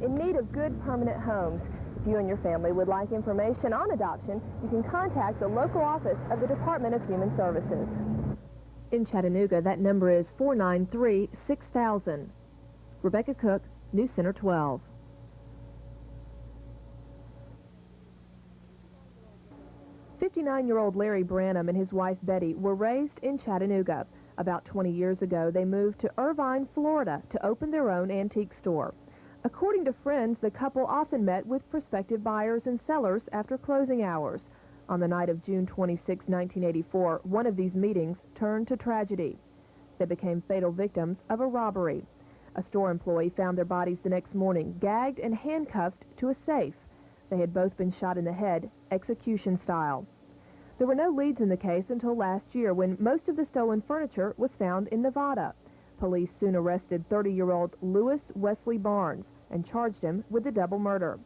in need of good permanent homes. If you and your family would like information on adoption, you can contact the local office of the Department of Human Services. In Chattanooga, that number is 493-6000. Rebecca Cook, News Center 12. '59-year-old Larry Branham and his wife Betty were raised in Chattanooga. About 20 years ago, they moved to Irvine, Florida to open their own antique store. According to friends, the couple often met with prospective buyers and sellers after closing hours. On the night of June 26, 1984, one of these meetings turned to tragedy. They became fatal victims of a robbery. A store employee found their bodies the next morning, gagged and handcuffed to a safe. They had both been shot in the head, execution style. There were no leads in the case until last year when most of the stolen furniture was found in Nevada. Police soon arrested 30-year-old Lewis Wesley Barnes and charged him with the double murder.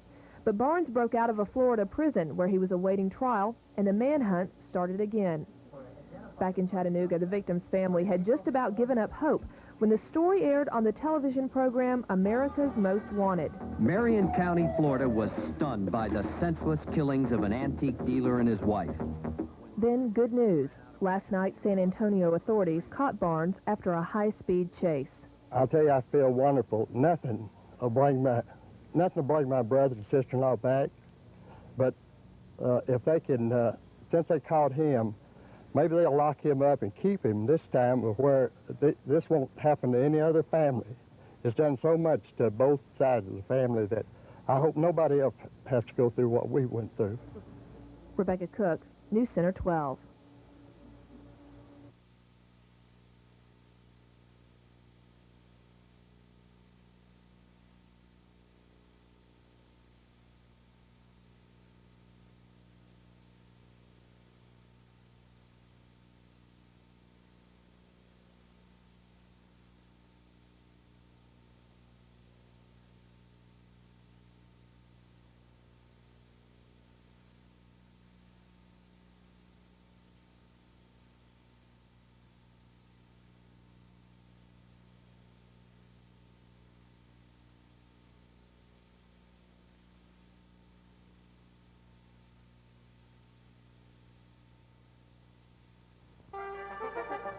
But Barnes broke out of a Florida prison where he was awaiting trial, and the manhunt started again. Back in Chattanooga, the victim's family had just about given up hope when the story aired on the television program America's Most Wanted. Marion County, Florida was stunned by the senseless killings of an antique dealer and his wife. Then good news. Last night, San Antonio authorities caught Barnes after a high-speed chase. I'll tell you, I feel wonderful. Nothing will bring my brother and sister-in-law back. But if they can, since they caught him, maybe they'll lock him up and keep him this time where this won't happen to any other family. It's done so much to both sides of the family that I hope nobody else has to go through what we went through. Rebecca Cook, News Center 12.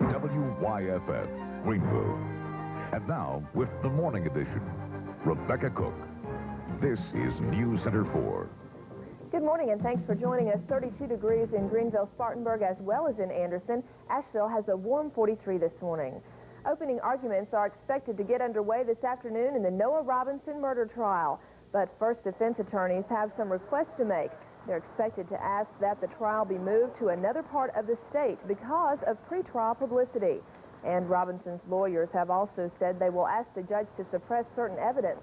WYFF, Greenville. And now, with the morning edition, Rebecca Cook. This is News Center 4. Good morning, and thanks for joining us. 32 degrees in Greenville, Spartanburg, as well as in Anderson. Asheville has a warm 43 this morning. Opening arguments are expected to get underway this afternoon in the Noah Robinson murder trial. But first, defense attorneys have some requests to make. They're expected to ask that the trial be moved to another part of the state because of pretrial publicity. And Robinson's lawyers have also said they will ask the judge to suppress certain evidence.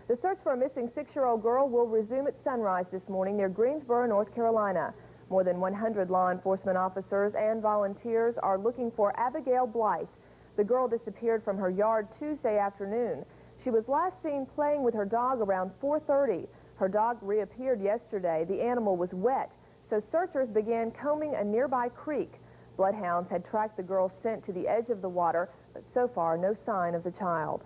The search for a missing 6-year-old girl will resume at sunrise this morning near Greensboro, North Carolina. More than 100 law enforcement officers and volunteers are looking for Abigail Blythe. The girl disappeared from her yard Tuesday afternoon. She was last seen playing with her dog around 4:30. Her dog reappeared yesterday. The animal was wet, so searchers began combing a nearby creek. Bloodhounds had tracked the girl's scent to the edge of the water, but so far no sign of the child.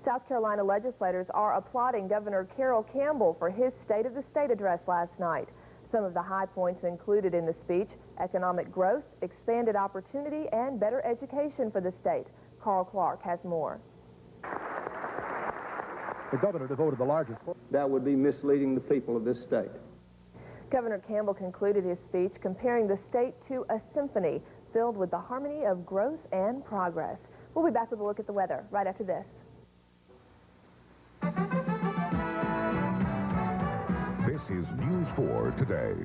South Carolina legislators are applauding Governor Carroll Campbell for his State of the State address last night. Some of the high points included in the speech: economic growth, expanded opportunity, and better education for the state. Carl Clark has more. The governor devoted the largest... That would be misleading the people of this state. Governor Campbell concluded his speech comparing the state to a symphony filled with the harmony of growth and progress. We'll be back with a look at the weather right after this. This is News 4 Today.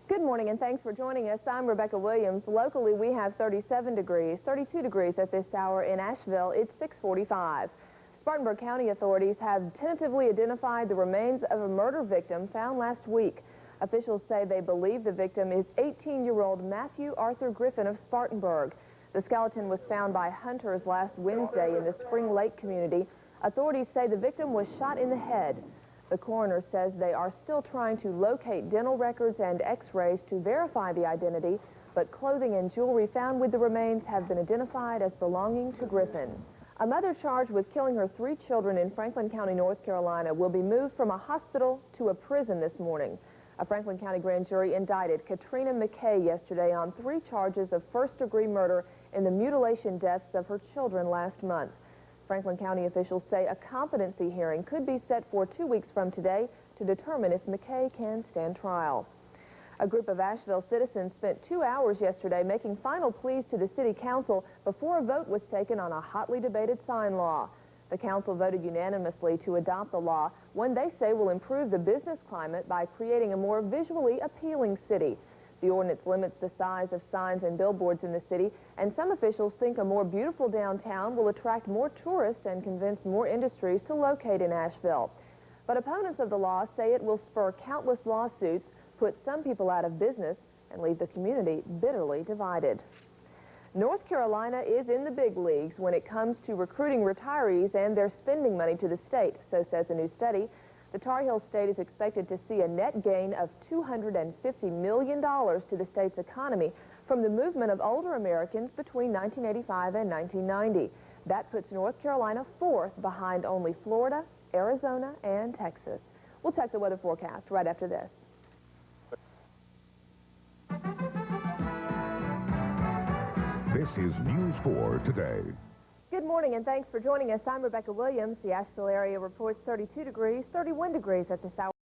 Good morning, and thanks for joining us. I'm Rebecca Williams. Locally, we have 37 degrees, 32 degrees at this hour in Asheville. It's 6:45. Spartanburg County authorities have tentatively identified the remains of a murder victim found last week. Officials say they believe the victim is 18-year-old Matthew Arthur Griffin of Spartanburg. The skeleton was found by hunters last Wednesday in the Spring Lake community. Authorities say the victim was shot in the head. The coroner says they are still trying to locate dental records and x-rays to verify the identity, but clothing and jewelry found with the remains have been identified as belonging to Griffin. A mother charged with killing her 3 children in Franklin County, North Carolina, will be moved from a hospital to a prison this morning. A Franklin County grand jury indicted Katrina McKay yesterday on 3 charges of first-degree murder in the mutilation deaths of her children last month. Franklin County officials say a competency hearing could be set for 2 weeks from today to determine if McKay can stand trial. A group of Asheville citizens spent 2 hours yesterday making final pleas to the city council before a vote was taken on a hotly debated sign law. The council voted unanimously to adopt the law, one they say will improve the business climate by creating a more visually appealing city. The ordinance limits the size of signs and billboards in the city, and some officials think a more beautiful downtown will attract more tourists and convince more industries to locate in Asheville. But opponents of the law say it will spur countless lawsuits, put some people out of business, and leave the community bitterly divided. North Carolina is in the big leagues when it comes to recruiting retirees and their spending money to the state, so says a new study. The Tar Heel state is expected to see a net gain of $250 million to the state's economy from the movement of older Americans between 1985 and 1990. That puts North Carolina 4th behind only Florida, Arizona, and Texas. We'll check the weather forecast right after this. This is News 4 Today. Good morning and thanks for joining us. I'm Rebecca Williams. The Asheville area reports 32 degrees, 31 degrees at this hour.